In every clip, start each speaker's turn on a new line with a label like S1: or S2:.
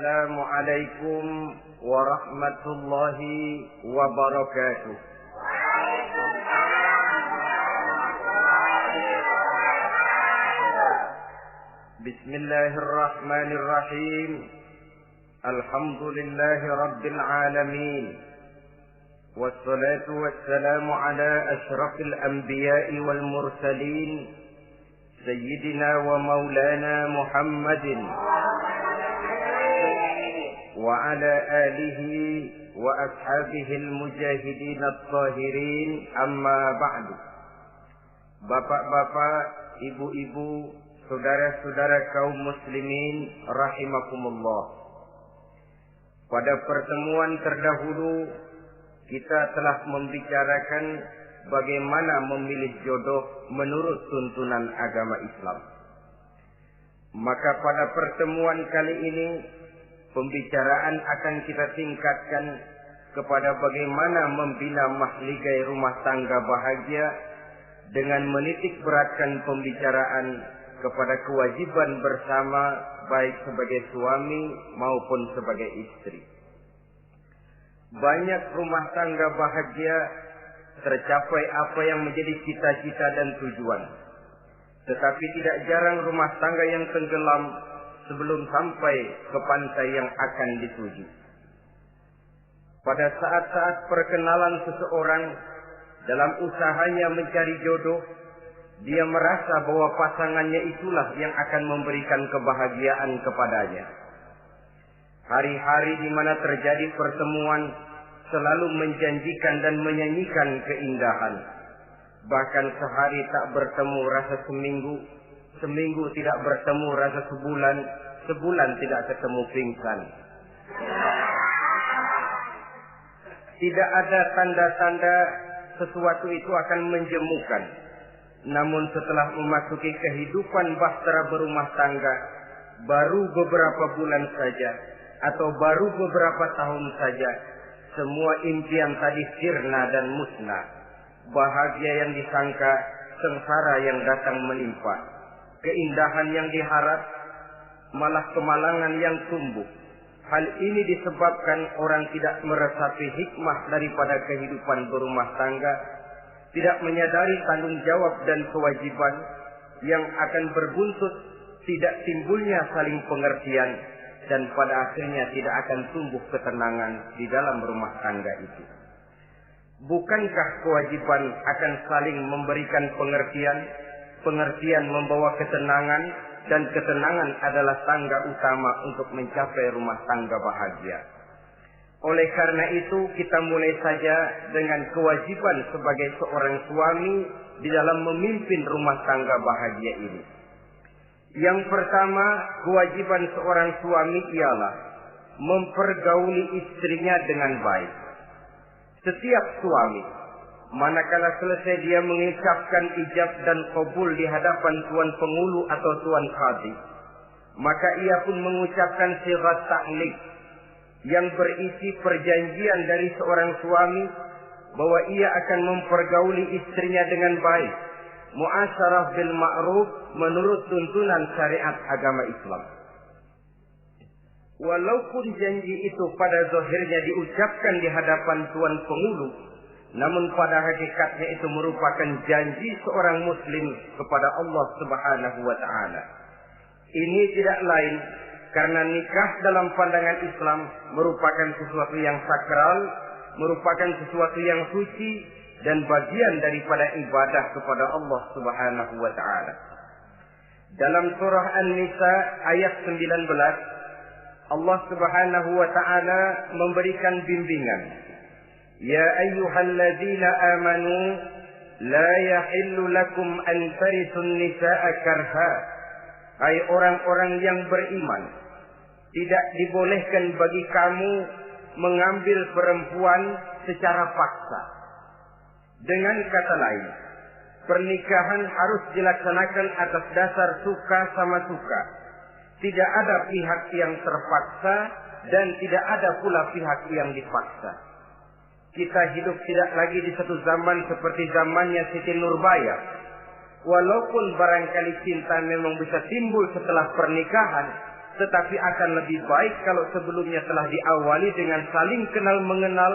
S1: Assalamualaikum warahmatullahi wabarakatuh. Bismillahirrahmanirrahim. Alhamdulillahi rabbil alamin. Wassalatu wassalamu ala asyrafil anbiya'i wal mursalin, Sayyidina wa maulana Muhammadin wa ala alihi wa ashabihil mujahidin at-tahirin, amma ba'du. Bapak-bapak, ibu-ibu, saudara-saudara kaum muslimin rahimakumullah. Pada pertemuan terdahulu kita telah membicarakan bagaimana memilih jodoh menurut tuntunan agama Islam. Maka pada pertemuan kali ini pembicaraan akan kita tingkatkan kepada bagaimana membina mahligai rumah tangga bahagia dengan menitik beratkan pembicaraan kepada kewajiban bersama baik sebagai suami maupun sebagai istri. Banyak rumah tangga bahagia tercapai apa yang menjadi cita-cita dan tujuan. Tetapi tidak jarang rumah tangga yang tenggelam sebelum sampai ke pantai yang akan dituju. Pada saat-saat perkenalan seseorang dalam usahanya mencari jodoh, dia merasa bahwa pasangannya itulah yang akan memberikan kebahagiaan kepadanya. Hari-hari di mana terjadi pertemuan selalu menjanjikan dan menyanyikan keindahan. Bahkan sehari tak bertemu rasa seminggu, seminggu tidak bertemu rasa sebulan, sebulan tidak ketemu pingsan. Tidak ada tanda-tanda sesuatu itu akan menjemukan. Namun setelah memasuki kehidupan bahtera berumah tangga, baru beberapa bulan saja atau baru beberapa tahun saja, semua impian tadi sirna dan musnah. Bahagia yang disangka, sengsara yang datang menimpa. Keindahan yang diharap, malah kemalangan yang tumbuh. Hal ini disebabkan orang tidak meresapi hikmah daripada kehidupan berumah tangga, tidak menyadari tanggung jawab dan kewajiban yang akan berbuntut tidak timbulnya saling pengertian, dan pada akhirnya tidak akan tumbuh ketenangan di dalam rumah tangga itu. Bukankah kewajiban akan saling memberikan pengertian, pengertian membawa ketenangan, dan ketenangan adalah tangga utama untuk mencapai rumah tangga bahagia. Oleh karena itu kita mulai saja dengan kewajiban sebagai seorang suami di dalam memimpin rumah tangga bahagia ini. Yang pertama, kewajiban seorang suami ialah mempergauli istrinya dengan baik. Setiap suami, manakala selesai dia mengucapkan ijab dan qabul di hadapan tuan pengulu atau tuan qadhi, maka ia pun mengucapkan sighat ta'liq yang berisi perjanjian dari seorang suami bahwa ia akan mempergauli istrinya dengan baik, muasyarah bil ma'ruf menurut tuntunan syariat agama Islam. Walaupun janji itu pada zahirnya diucapkan di hadapan tuan pengulu, namun pada hakikatnya itu merupakan janji seorang muslim kepada Allah Subhanahu wa taala. Ini tidak lain karena nikah dalam pandangan Islam merupakan sesuatu yang sakral, merupakan sesuatu yang suci dan bagian daripada ibadah kepada Allah Subhanahu wa taala. Dalam surah An-Nisa ayat 19, Allah Subhanahu wa taala memberikan bimbingan. Ya ayyuhalladzina amanu la yahillu lakum an tarisun nisaa karha. Hai orang-orang yang beriman, tidak dibolehkan bagi kamu mengambil perempuan secara paksa. Dengan kata lain, pernikahan harus dilaksanakan atas dasar suka sama suka. Tidak ada pihak yang terpaksa dan tidak ada pula pihak yang dipaksa. Kita hidup tidak lagi di satu zaman seperti zamannya Siti Nurbaya. Walaupun barangkali cinta memang bisa timbul setelah pernikahan, tetapi akan lebih baik kalau sebelumnya telah diawali dengan saling kenal mengenal,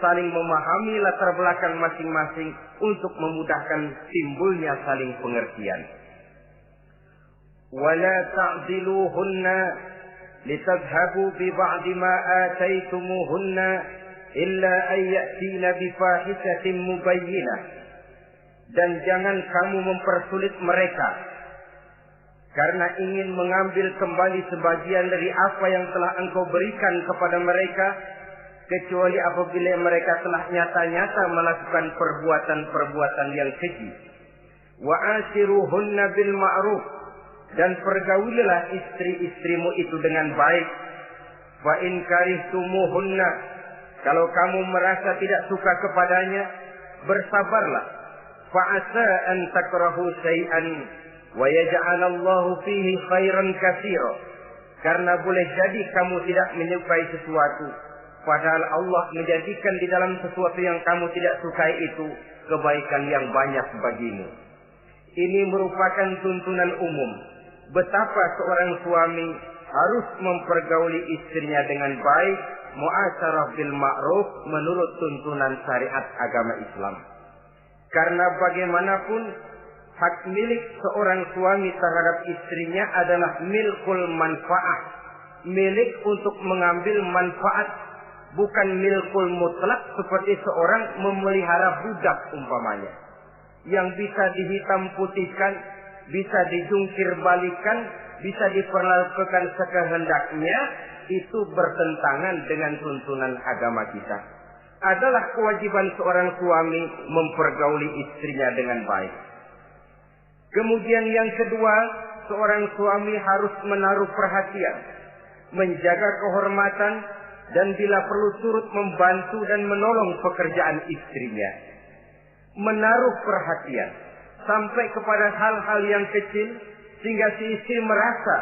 S1: saling memahami latar belakang masing-masing untuk memudahkan timbulnya saling pengertian. Wala ta'diluhunna litadhhabu bi ba'di ma ataitumuhunna illa an ya'tina bi fahishatin mubayyinah. Dan jangan kamu mempersulit mereka karena ingin mengambil kembali sebagian dari apa yang telah engkau berikan kepada mereka, kecuali apabila mereka telah nyata-nyata melakukan perbuatan-perbuatan yang keji. Wa ashiruhunna bil ma'ruf, dan pergaulilah istri-istrimu itu dengan baik. Fa in karihtumuhunna, kalau kamu merasa tidak suka kepadanya, bersabarlah. Fa asa an takrahu syai'an wa yaj'alallahu fihi khairan katsira, karena boleh jadi kamu tidak menyukai sesuatu, padahal Allah menjadikan di dalam sesuatu yang kamu tidak sukai itu kebaikan yang banyak bagimu. Ini merupakan tuntunan umum betapa seorang suami harus mempergauli istrinya dengan baik, muasyarah bil ma'ruf, menurut tuntunan syariat agama Islam. Karena bagaimanapun hak milik seorang suami terhadap istrinya adalah milkul manfaat, milik untuk mengambil manfaat, bukan milkul mutlak seperti seorang memelihara budak umpamanya, yang bisa dihitam putihkan, bisa dijungkir balikan, bisa diperlakukan sekehendaknya. Itu bertentangan dengan tuntunan agama kita. Adalah kewajiban seorang suami mempergauli istrinya dengan baik. Kemudian yang kedua, seorang suami harus menaruh perhatian, menjaga kehormatan, dan bila perlu turut membantu dan menolong pekerjaan istrinya. Menaruh perhatian sampai kepada hal-hal yang kecil, sehingga si istri merasa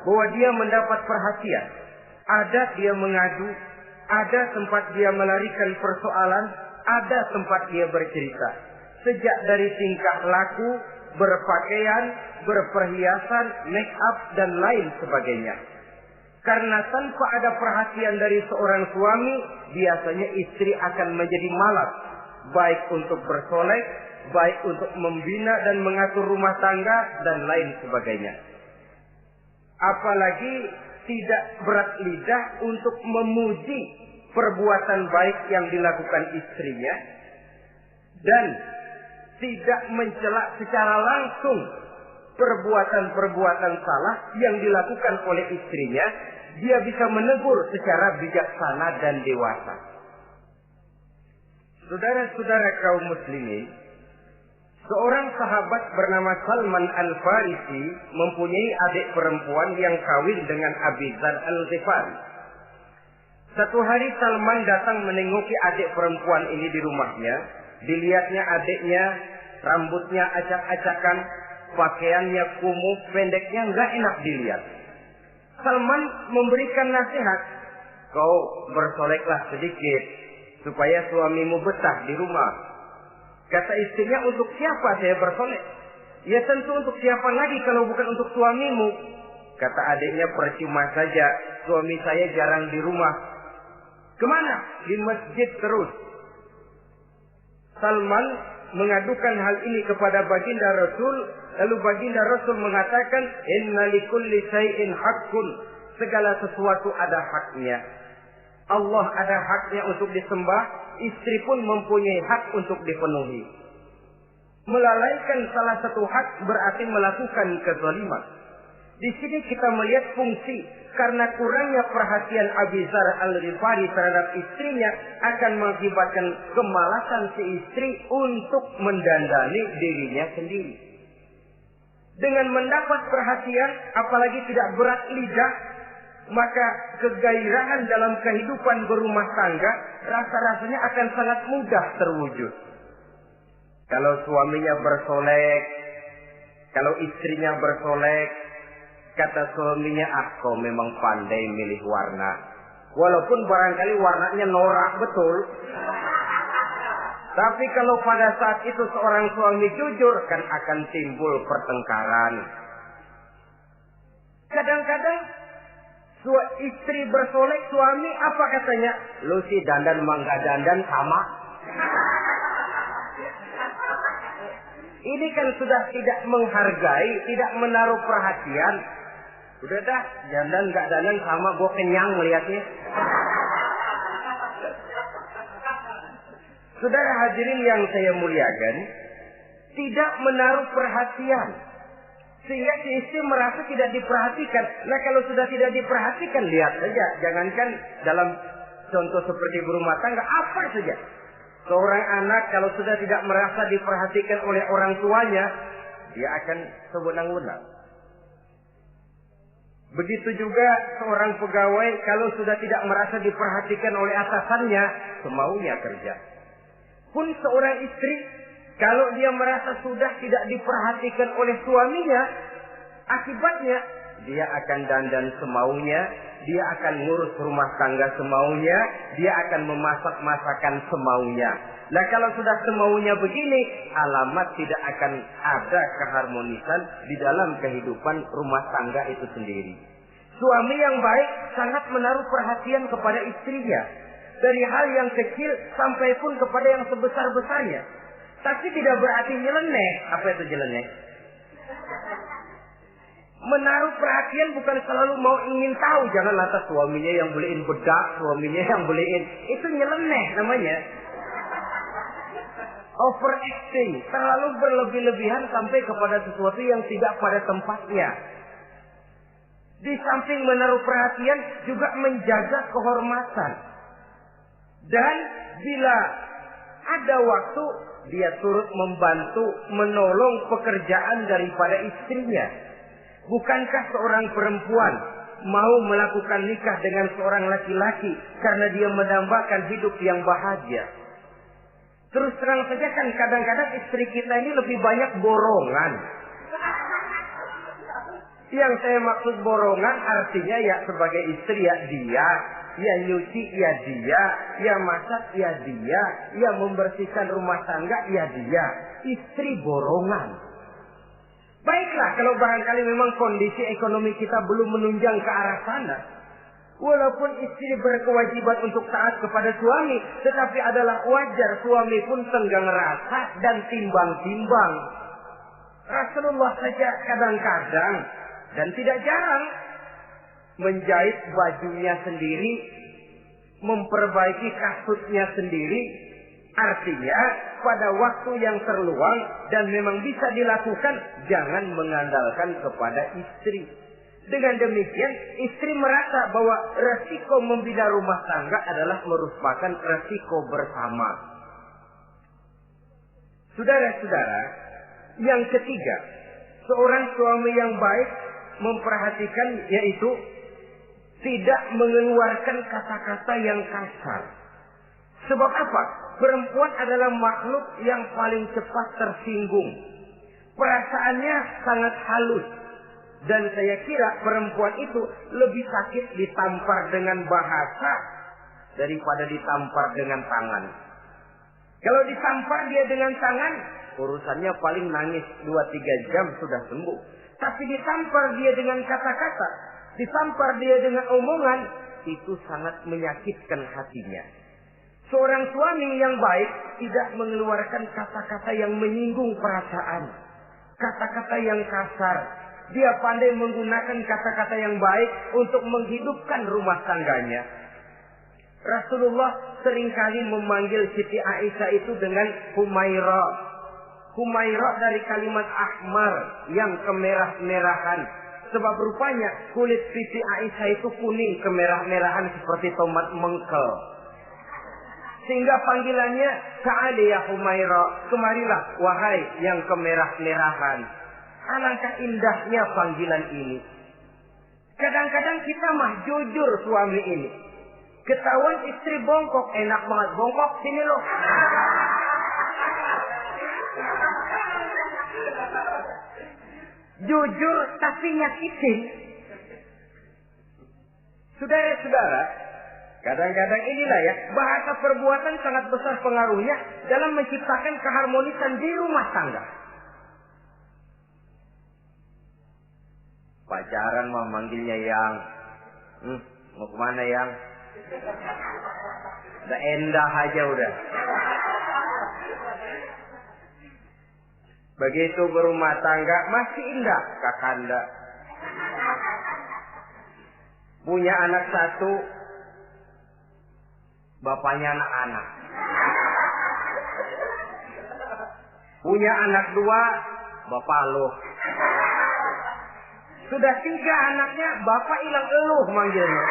S1: bahwa dia mendapat perhatian. Ada dia mengadu, ada tempat dia melarikan persoalan, ada tempat dia bercerita. Sejak dari tingkah laku, berpakaian, berperhiasan, make up, dan lain sebagainya. Karena tanpa ada perhatian dari seorang suami, biasanya istri akan menjadi malas, baik untuk bersolek, baik untuk membina dan mengatur rumah tangga, dan lain sebagainya. Apalagi tidak berat lidah untuk memuji perbuatan baik yang dilakukan istrinya, dan tidak mencela secara langsung perbuatan-perbuatan salah yang dilakukan oleh istrinya. Dia bisa menegur secara bijaksana dan dewasa. Saudara-saudara kaum muslimin, seorang sahabat bernama Salman Al-Farisi mempunyai adik perempuan yang kawin dengan Abi Dzar Al-Ghifari. Satu hari Salman datang menengoki adik perempuan ini di rumahnya. Dilihatnya adiknya, rambutnya acak-acakan, pakaiannya kumuh, pendeknya nggak enak dilihat. Salman memberikan nasihat, kau bersoleklah sedikit supaya suamimu betah di rumah. Kata istrinya, untuk siapa saya bersolek? Ya tentu untuk siapa lagi kalau bukan untuk suamimu. Kata adiknya, percuma saja, suami saya jarang di rumah. Kemana? Di masjid terus. Salman mengadukan hal ini kepada baginda Rasul. Lalu baginda Rasul mengatakan, inna likulli syai'in haqqun, segala sesuatu ada haknya. Allah ada haknya untuk disembah, istri pun mempunyai hak untuk dipenuhi. Melalaikan salah satu hak berarti melakukan kezaliman. Di sini kita melihat fungsi, karena kurangnya perhatian Abi Dzar Al-Ghifari terhadap istrinya akan mengakibatkan kemalasan si istri untuk mendandani dirinya sendiri. Dengan mendapat perhatian, apalagi tidak berat lidah, maka kegairahan dalam kehidupan berumah tangga rasa-rasanya akan sangat mudah terwujud. Kalau suaminya bersolek, kalau istrinya bersolek, kata suaminya, kau memang pandai milih warna. Walaupun barangkali warnanya norak betul. Tapi kalau pada saat itu seorang suami jujur, kan akan timbul pertengkaran. Kadang-kadang Istri bersolek, suami apa katanya? Lu sih dandan mangga dandan sama. Ini kan sudah tidak menghargai, tidak menaruh perhatian. Udah dah, dandan nggak dandan sama, gue kenyang melihatnya. Saudara hadirin yang saya muliakan, tidak menaruh perhatian. Sehingga si istri merasa tidak diperhatikan. Nah kalau sudah tidak diperhatikan, lihat saja. Jangankan dalam contoh seperti berumah tangga, apa saja. Seorang anak kalau sudah tidak merasa diperhatikan oleh orang tuanya, dia akan sewenang-wenang. Begitu juga seorang pegawai kalau sudah tidak merasa diperhatikan oleh atasannya, semaunya kerja. Pun seorang istri, kalau dia merasa sudah tidak diperhatikan oleh suaminya, akibatnya dia akan dandan semaunya, dia akan ngurus rumah tangga semaunya, dia akan memasak masakan semaunya. Nah kalau sudah semaunya begini, alamat tidak akan ada keharmonisan di dalam kehidupan rumah tangga itu sendiri. Suami yang baik sangat menaruh perhatian kepada istrinya, dari hal yang kecil sampai pun kepada yang sebesar-besarnya. Tapi tidak berarti nyeleneh. Apa itu nyeleneh? Menaruh perhatian bukan selalu mau ingin tahu. Jangan lantas suaminya yang beliin bedak, suaminya yang beliin. Itu nyeleneh namanya. Overacting. Terlalu berlebih-lebihan sampai kepada sesuatu yang tidak pada tempatnya. Di samping menaruh perhatian juga menjaga kehormatan. Dan bila ada waktu, dia turut membantu, menolong pekerjaan daripada istrinya. Bukankah seorang perempuan mau melakukan nikah dengan seorang laki-laki karena dia mendambakan hidup yang bahagia? Terus terang saja kan kadang-kadang istri kita ini lebih banyak borongan. Yang saya maksud borongan artinya ya sebagai istri ya dia, ya nyuci ya dia, ya masak ya dia, ya membersihkan rumah tangga ya dia. Istri borongan. Baiklah kalau barangkali memang kondisi ekonomi kita belum menunjang ke arah sana. Walaupun istri berkewajiban untuk taat kepada suami, tetapi adalah wajar suami pun tenggang rasa dan timbang-timbang. Rasulullah saja kadang-kadang dan tidak jarang menjahit bajunya sendiri, memperbaiki kasutnya sendiri. Artinya pada waktu yang terluang dan memang bisa dilakukan, jangan mengandalkan kepada istri. Dengan demikian istri merasa bahwa resiko membina rumah tangga adalah merupakan resiko bersama. Saudara-saudara, yang ketiga, seorang suami yang baik memperhatikan yaitu tidak mengeluarkan kata-kata yang kasar. Sebab apa? Perempuan adalah makhluk yang paling cepat tersinggung. Perasaannya sangat halus. Dan saya kira perempuan itu lebih sakit ditampar dengan bahasa daripada ditampar dengan tangan. Kalau ditampar dia dengan tangan, urusannya paling nangis 2-3 jam sudah sembuh. Tapi ditampar dia dengan kata-kata, ditampar dia dengan omongan, itu sangat menyakitkan hatinya. Seorang suami yang baik tidak mengeluarkan kata-kata yang menyinggung perasaan, kata-kata yang kasar. Dia pandai menggunakan kata-kata yang baik untuk menghidupkan rumah tangganya. Rasulullah seringkali memanggil Siti Aisyah itu dengan Humaira. Humaira dari kalimat ahmar yang kemerah-merahan. Sebab rupanya kulit Siti Aisyah itu kuning kemerah-merahan seperti tomat mengkel. Sehingga panggilannya Ta'ali ya Humaira, kemarilah wahai yang kemerah-merahan. Alangkah indahnya panggilan ini. Kadang-kadang kita mah jujur suami ini. Ketahuan istri bongkok, enak banget bongkok, sini loh. Jujur tapi nyakitin. Saudara-saudara, kadang-kadang inilah ya, bahasa perbuatan sangat besar pengaruhnya dalam menciptakan keharmonisan di rumah tangga. Pacaran mah manggilnya yang, Mau kemana yang? Udah endah aja udah. Begitu berumah tangga masih indah kakanda. Punya anak satu, bapaknya anak-anak. Punya anak dua, bapak loh. Sudah 3 anaknya, bapak hilang eluh manggilnya.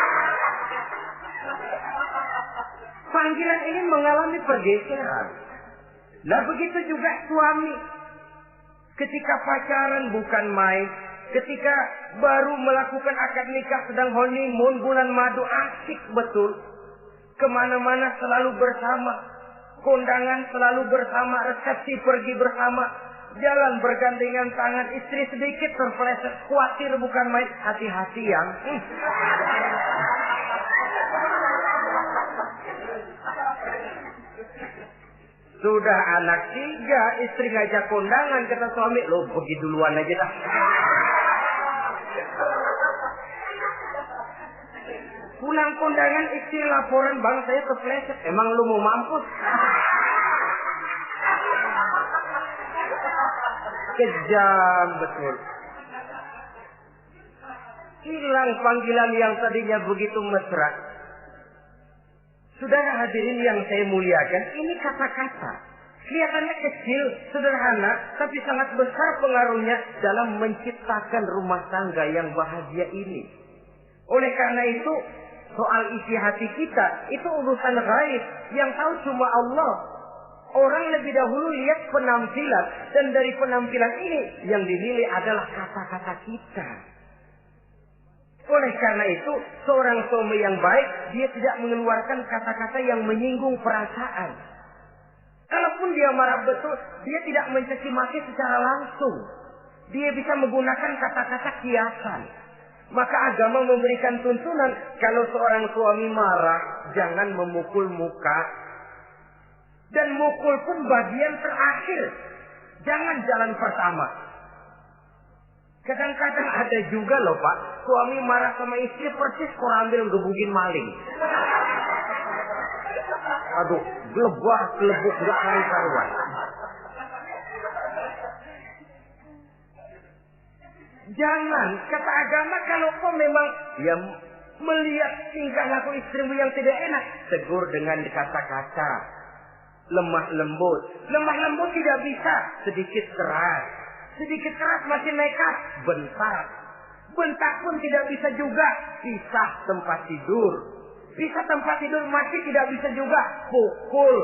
S1: Panggilan ini mengalami pergeseran. Nah begitu juga suami. Ketika pacaran bukan main. Ketika baru melakukan akad nikah sedang honeymoon bulan madu, asik betul. Kemana-mana selalu bersama. Kondangan selalu bersama. Resepsi pergi bersama. Jalan bergandengan tangan. Istri sedikit terpeleset. Khawatir bukan main. Hati-hati yang. Sudah anak 3, istri ngajak kondangan, kata suami, lo pergi duluan aja dah. Pulang kondangan, istri laporan, bang saya kepleset. Emang lu mau mampus? Kejam betul. Hilang panggilan yang tadinya begitu mesra. Saudara hadirin yang saya muliakan, ini kata-kata. Kelihatannya kecil, sederhana, tapi sangat besar pengaruhnya dalam menciptakan rumah tangga yang bahagia ini. Oleh karena itu, soal isi hati kita, itu urusan gaib yang tahu cuma Allah. Orang lebih dahulu lihat penampilan, dan dari penampilan ini yang dinilai adalah kata-kata kita. Oleh karena itu, seorang suami yang baik, dia tidak mengeluarkan kata-kata yang menyinggung perasaan. Kalaupun dia marah betul, dia tidak mencaci maki secara langsung. Dia bisa menggunakan kata-kata kiasan. Maka agama memberikan tuntunan, kalau seorang suami marah, jangan memukul muka. Dan mukul pun bagian terakhir. Jangan jalan pertama. Kadang-kadang ada juga loh Pak, suami marah sama istri persis korambil ngebukin maling. Aduh, gelebuk gak karuan. Jangan, kata agama, kalau kau memang ya melihat tingkah laku istrimu yang tidak enak, tegur dengan kata-kata lemah lembut. Lemah lembut tidak bisa, sedikit keras. Sedikit keras masih nekat, bentak. Bentak pun tidak bisa juga, pisah tempat tidur. Pisah tempat tidur masih tidak bisa juga, pukul.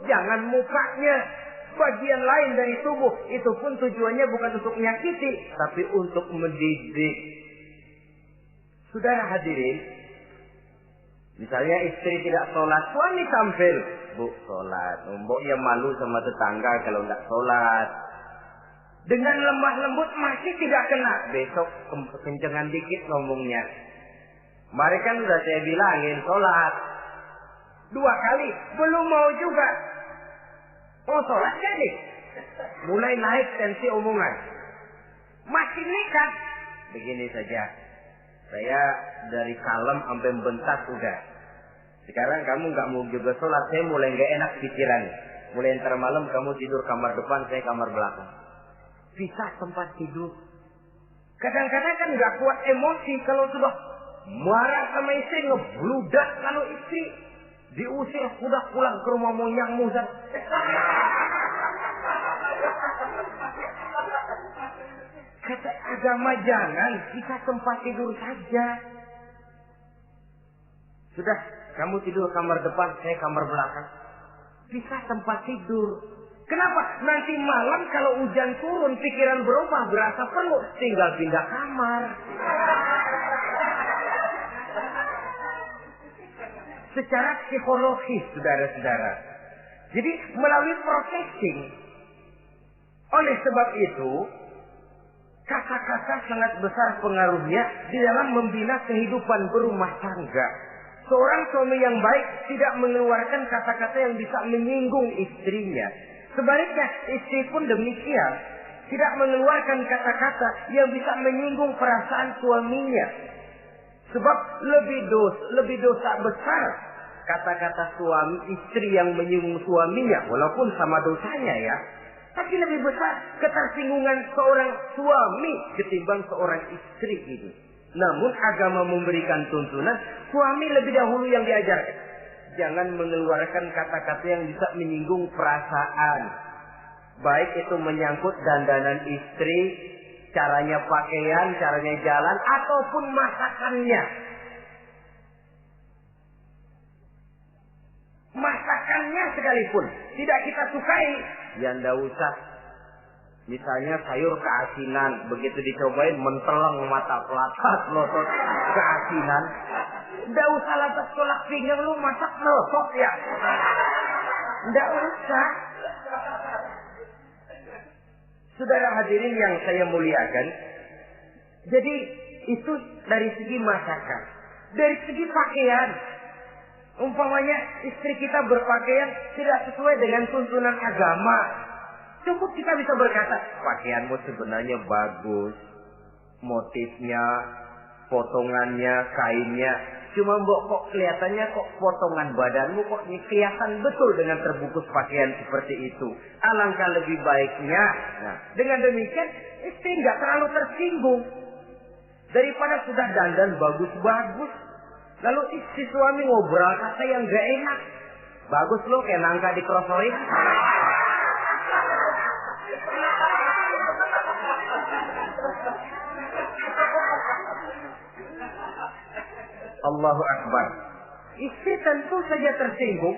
S1: Jangan mukanya, bagian lain dari tubuh. Itu pun tujuannya bukan untuk menyakiti, tapi untuk mendidik. Saudara hadirin, misalnya istri tidak sholat, suami tampil, bu sholat. Mboknya malu sama tetangga kalau nggak sholat. Dengan lemah lembut masih tidak kena. Besok kencengan dikit ngomongnya. Kemarin kan udah saya bilangin sholat 2 kali, belum mau juga. Oh sholat jadi. Mulai naik tensi omongan. Masih nekat. Begini saja. Saya dari kalem sampai bentak udah. Sekarang kamu nggak mau juga sholat, saya mulai nggak enak pikiran. Mulai ntar malam kamu tidur kamar depan, saya kamar belakang. Pisah tempat tidur. Kadang-kadang kan nggak kuat emosi kalau sudah marah sama istri, ngebludak kalau istri diusir, udah pulang ke rumah moyangmu. Kata agama jangan, pisah tempat tidur saja. Sudah, kamu tidur kamar depan, saya kamar belakang. Pisah tempat tidur. Kenapa? Nanti malam kalau hujan turun, pikiran berubah, berasa perlu, tinggal pindah kamar. Secara psikologis, saudara-saudara. Jadi melalui processing. Oleh sebab itu, kata-kata sangat besar pengaruhnya di dalam membina kehidupan berumah tangga. Seorang suami yang baik tidak mengeluarkan kata-kata yang bisa menyinggung istrinya. Sebaliknya, istri pun demikian. Tidak mengeluarkan kata-kata yang bisa menyinggung perasaan suaminya. Sebab lebih dosa besar kata-kata suami istri yang menyinggung suaminya, walaupun sama dosanya ya. Tapi lebih besar ketersinggungan seorang suami ketimbang seorang istri ini. Namun agama memberikan tuntunan suami lebih dahulu yang diajarkan. Jangan mengeluarkan kata-kata yang bisa menyinggung perasaan. Baik itu menyangkut dandanan istri, caranya pakaian, caranya jalan, ataupun masakannya. Masakannya sekalipun tidak kita sukai, ya ndak usah. Misalnya sayur keasinan, begitu dicobain menteleng mata pelatat, melotot keasinan. Ndak usah lantas tolak pinggang, lu masak melotot ya. Ndak usah. Saudara hadirin yang saya muliakan, jadi itu dari segi masakan. Dari segi pakaian, umpamanya istri kita berpakaian tidak sesuai dengan tuntunan agama, cukup kita bisa berkata, pakaianmu sebenarnya bagus, motifnya, potongannya, kainnya, cuma mbok kok kelihatannya kok potongan badanmu kok kelihatan betul dengan terbungkus pakaian seperti itu. Alangkah lebih baiknya, nah dengan demikian istri nggak terlalu tersinggung daripada sudah dandan bagus-bagus. Lalu istri suami ngobrol kata yang gak enak. Bagus lo kayak nangka dikrosorin. Allahu Akbar. Istri tentu saja tersinggung.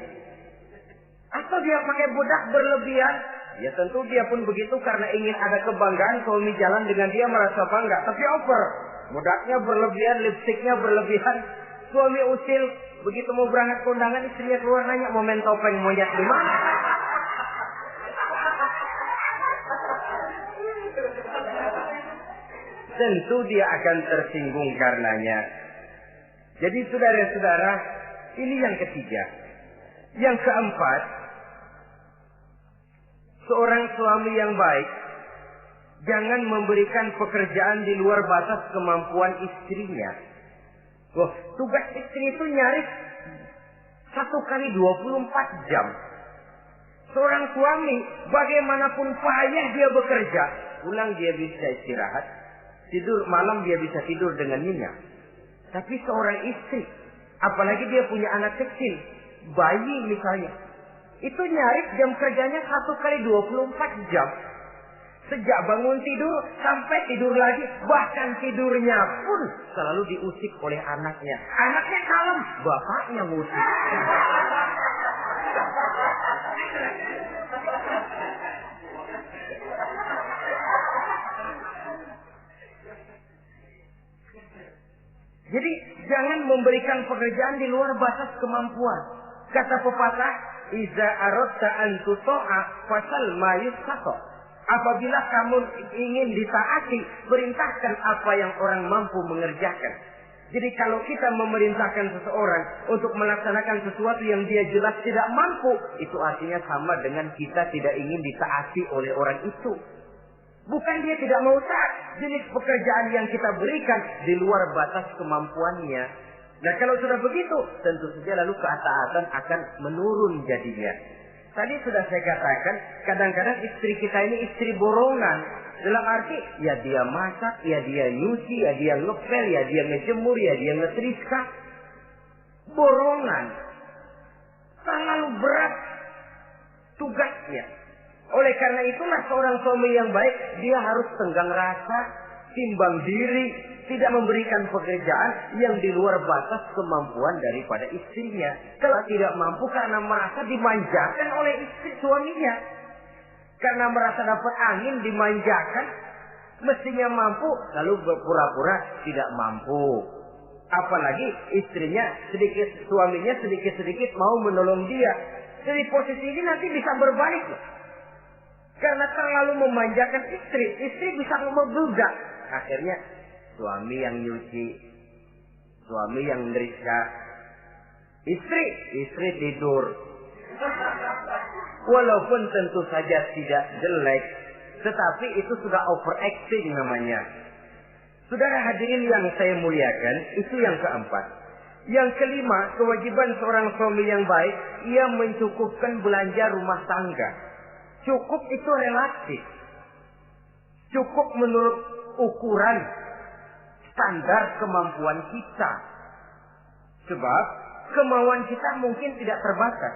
S1: Atau dia pakai bedak berlebihan. Ya tentu dia pun begitu karena ingin ada kebanggaan suami jalan dengan dia merasa bangga. Tapi over. Bedaknya berlebihan, lipstiknya berlebihan. Suami usil. Begitu mau berangkat kondangan istrinya keluar nanya mau main topeng monyet di mana? Tentu dia akan tersinggung karenanya. Jadi saudara-saudara, ini yang ketiga. Yang keempat, seorang suami yang baik jangan memberikan pekerjaan di luar batas kemampuan istrinya. Wah, tugas istri itu nyaris 1 kali 24 jam. Seorang suami bagaimanapun payah dia bekerja, pulang dia bisa istirahat, tidur malam dia bisa tidur dengan nyenyak. Tapi seorang istri, apalagi dia punya anak kecil, bayi misalnya, itu nyaris jam kerjanya 1 kali 24 jam. Sejak bangun tidur sampai tidur lagi, bahkan tidurnya pun selalu diusik oleh anaknya. Anaknya kalem, bapaknya ngusik. Jadi jangan memberikan pekerjaan di luar batas kemampuan. Kata pepatah, "Iza aradta an tuta'a fasal ma yustata." Apabila kamu ingin ditaati, perintahkan apa yang orang mampu mengerjakan. Jadi kalau kita memerintahkan seseorang untuk melaksanakan sesuatu yang dia jelas tidak mampu, itu artinya sama dengan kita tidak ingin ditaati oleh orang itu. Bukan dia tidak mau taat, jenis pekerjaan yang kita berikan di luar batas kemampuannya. Nah kalau sudah begitu, tentu saja lalu ketaatan akan menurun jadinya. Tadi sudah saya katakan, kadang-kadang istri kita ini istri borongan. Dalam arti, ya dia masak, ya dia nyuci, ya dia ngepel, ya dia ngejemur, ya dia ngetriska. Borongan. Terlalu berat tugasnya. Oleh karena itulah seorang suami yang baik, dia harus tenggang rasa, timbang diri, tidak memberikan pekerjaan yang di luar batas kemampuan daripada istrinya. Kalau tidak mampu karena merasa dimanjakan oleh istri suaminya. Karena merasa dapat angin dimanjakan, mestinya mampu, lalu berpura-pura tidak mampu. Apalagi istrinya suaminya sedikit-sedikit mau menolong dia. Jadi posisi ini nanti bisa berbalik loh. Karena terlalu memanjakan istri bisa membludak. Akhirnya suami yang nyuci, suami yang neriska, istri tidur. Walaupun tentu saja tidak jelek, tetapi itu sudah overacting namanya. Saudara hadirin yang saya muliakan, itu yang keempat. Yang kelima, kewajiban seorang suami yang baik, ia mencukupkan belanja rumah tangga. Cukup itu relatif. Cukup menurut ukuran standar kemampuan kita. Sebab kemauan kita mungkin tidak terbatas.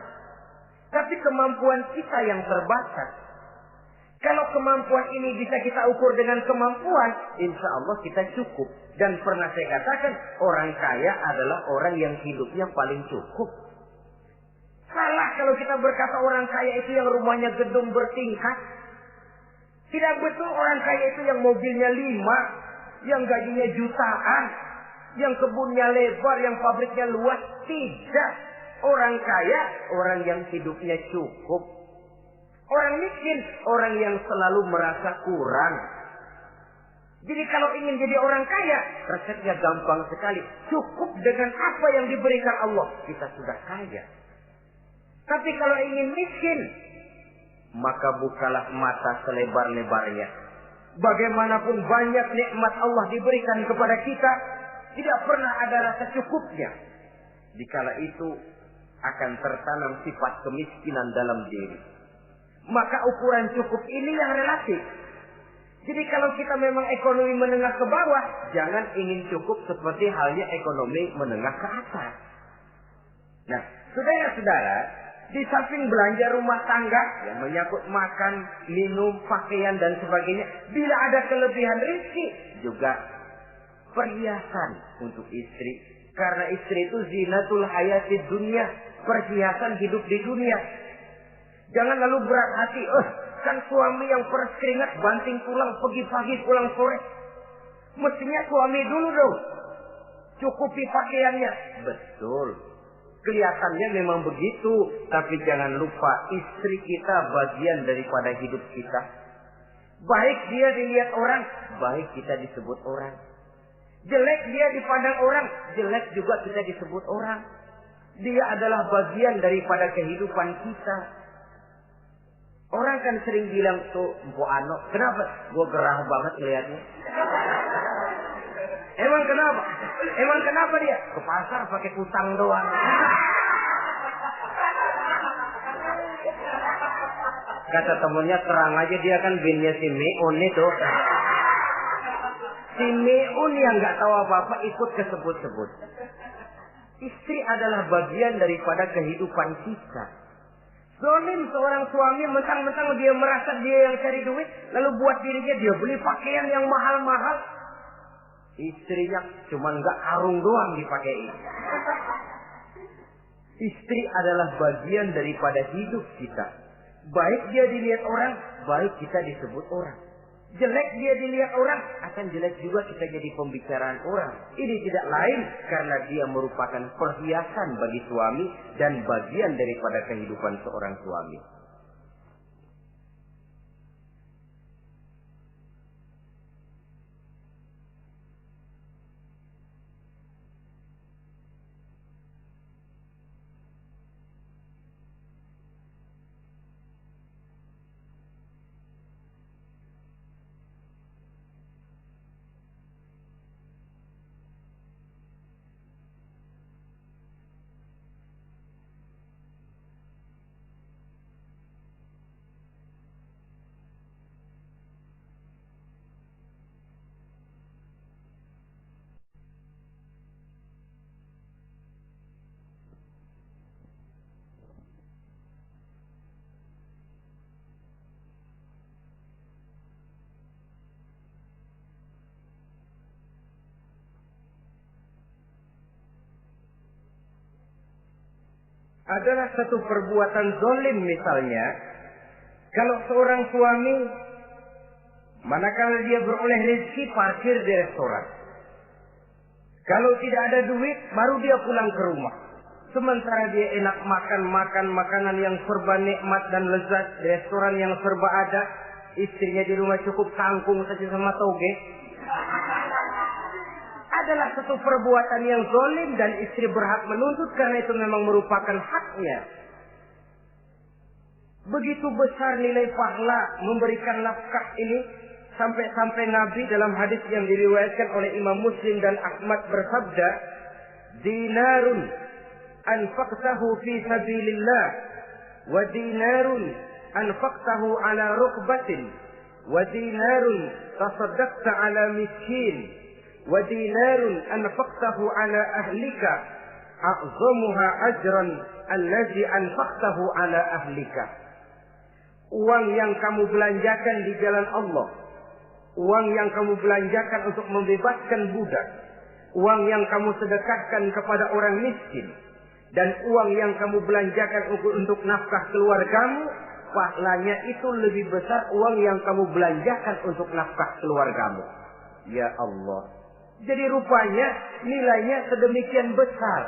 S1: Tapi kemampuan kita yang terbatas. Kalau kemampuan ini bisa kita ukur dengan kemampuan, insya Allah kita cukup. Dan pernah saya katakan, orang kaya adalah orang yang hidupnya paling cukup. Salah kalau kita berkata orang kaya itu yang rumahnya gedung bertingkat. Tidak betul orang kaya itu yang mobilnya 5, yang gajinya jutaan, yang kebunnya lebar, yang pabriknya luas. Tidak. Orang kaya, orang yang hidupnya cukup. Orang miskin, orang yang selalu merasa kurang. Jadi kalau ingin jadi orang kaya, resepnya gampang sekali. Cukup dengan apa yang diberikan Allah, kita sudah kaya. Tapi kalau ingin miskin, maka bukalah mata selebar-lebarnya. Bagaimanapun banyak nikmat Allah diberikan kepada kita, tidak pernah ada rasa cukupnya. Dikala itu akan tertanam sifat kemiskinan dalam diri. Maka ukuran cukup ini yang relatif. Jadi kalau kita memang ekonomi menengah ke bawah, jangan ingin cukup seperti halnya ekonomi menengah ke atas. Nah, saudara-saudara, di samping belanja rumah tangga yang menyangkut makan, minum, pakaian dan sebagainya, bila ada kelebihan rezeki, juga perhiasan untuk istri. Karena istri itu zinatul hayatid dunia, perhiasan hidup di dunia. Jangan lalu berat hati, kan suami yang peras keringat banting tulang pergi pagi pulang sore. Mestinya suami dulu dong cukupi pakaiannya. Betul, kelihatannya memang begitu, tapi jangan lupa istri kita bagian daripada hidup kita. Baik dia dilihat orang, baik kita disebut orang. Jelek dia dipandang orang, jelek juga kita disebut orang. Dia adalah bagian daripada kehidupan kita. Orang kan sering bilang tuh, Mpo Ano, kenapa? Gue gerah banget ngeliatnya. Emang kenapa? Emang kenapa dia? Ke pasar pakai kutang doang. Kata temennya, terang aja dia kan binnya si Meun itu. Si Meun yang nggak tahu apa-apa ikut kesebut-sebut. Istri adalah bagian daripada kehidupan kita. Zolim seorang suami mentang-mentang dia merasa dia yang cari duit, lalu buat dirinya dia beli pakaian yang mahal-mahal. Istrinya cuma nggak karung doang dipakai. Istri adalah bagian daripada hidup kita. Baik dia dilihat orang, baik kita disebut orang. Jelek dia dilihat orang, akan jelek juga kita jadi pembicaraan orang. Ini tidak lain karena dia merupakan perhiasan bagi suami dan bagian daripada kehidupan seorang suami. Adalah satu perbuatan zalim misalnya, kalau seorang suami manakala dia beroleh rezeki parkir di restoran. Kalau tidak ada duit baru dia pulang ke rumah. Sementara dia enak makan makanan yang serba nikmat dan lezat di restoran yang serba ada, istrinya di rumah cukup kangkung saja sama toge. Adalah satu perbuatan yang zalim dan istri berhak menuntut karena itu memang merupakan haknya. Begitu besar nilai pahala memberikan nafkah ini sampai Nabi dalam hadis yang diriwayatkan oleh Imam Muslim dan Ahmad bersabda, dinarun anfaqtahu fi sabilillah wa dinarun anfaqtahu ala rukbatin wa dinarun tasaddaqta ala miskin wa dinarun anfaqtahu ala ahlika a'zamuha ajran allazi anfaqtahu ala ahlika. Uang yang kamu belanjakan di jalan Allah, uang yang kamu belanjakan untuk membebaskan budak, uang yang kamu sedekahkan kepada orang miskin, dan uang yang kamu belanjakan untuk nafkah keluargamu, pahalanya itu lebih besar uang yang kamu belanjakan untuk nafkah keluargamu. Ya Allah. Jadi rupanya nilainya sedemikian besar.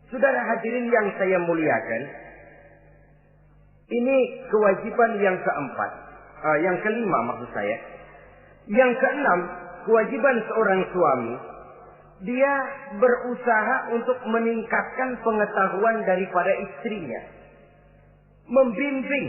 S1: Saudara hadirin yang saya muliakan, ini kewajiban yang keempat. Yang kelima maksud saya. Yang keenam, kewajiban seorang suami, dia berusaha untuk meningkatkan pengetahuan daripada istrinya. Membimbing.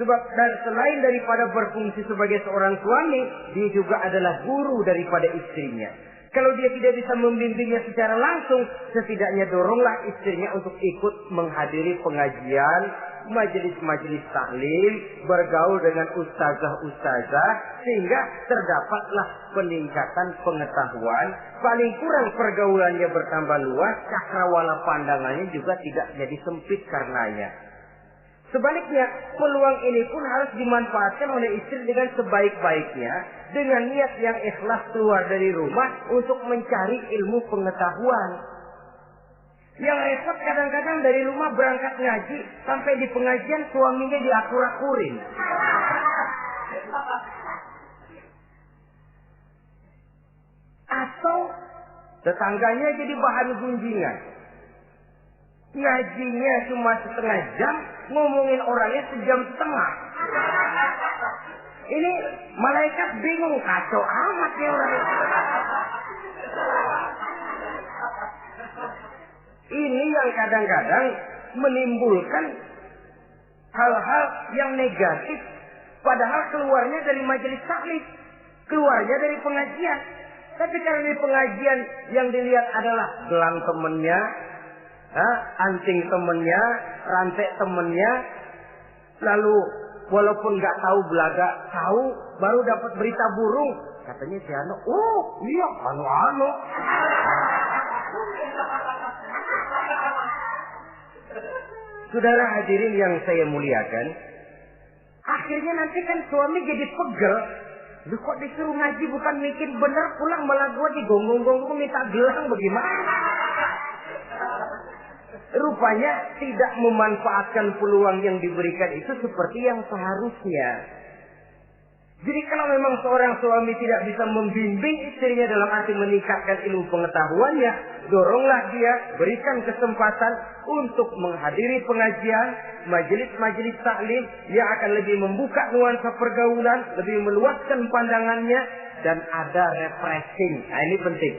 S1: Sebab selain daripada berfungsi sebagai seorang suami, dia juga adalah guru daripada istrinya. Kalau dia tidak bisa membimbingnya secara langsung, setidaknya doronglah istrinya untuk ikut menghadiri pengajian, majelis-majelis taklim, bergaul dengan ustazah-ustazah, sehingga terdapatlah peningkatan pengetahuan. Paling kurang pergaulannya bertambah luas, cakrawala pandangannya juga tidak jadi sempit karenanya. Sebaliknya, peluang ini pun harus dimanfaatkan oleh istri dengan sebaik-baiknya, dengan niat yang ikhlas keluar dari rumah untuk mencari ilmu pengetahuan. Yang repot kadang-kadang dari rumah berangkat ngaji, sampai di pengajian suaminya diakur-akurin. Atau tetangganya jadi bahan gunjingan. Ngajinya cuma setengah jam, ngomongin orangnya sejam setengah. Ini malaikat bingung, kacau amat ya orang. Ini yang kadang-kadang menimbulkan hal-hal yang negatif, padahal keluarnya dari majelis taklim, keluarnya dari pengajian. Tapi karena di pengajian yang dilihat adalah gelang temennya, anting temennya, rantai temennya, lalu walaupun nggak tahu belaga, tahu baru dapat berita burung, katanya si Anu, oh iya anu. Saudara hadirin yang saya muliakan, akhirnya nanti kan suami jadi pegel. Lu kok disuruh ngaji bukan mikir bener, pulang malah gua digonggong-gonggong minta gelang, bagaimana? Rupanya tidak memanfaatkan peluang yang diberikan itu seperti yang seharusnya. Jadi kalau memang seorang suami tidak bisa membimbing istrinya dalam arti meningkatkan ilmu pengetahuannya, doronglah dia, berikan kesempatan untuk menghadiri pengajian, majelis-majelis taklim yang akan lebih membuka nuansa pergaulan, lebih meluaskan pandangannya, dan ada refreshing. Nah ini penting.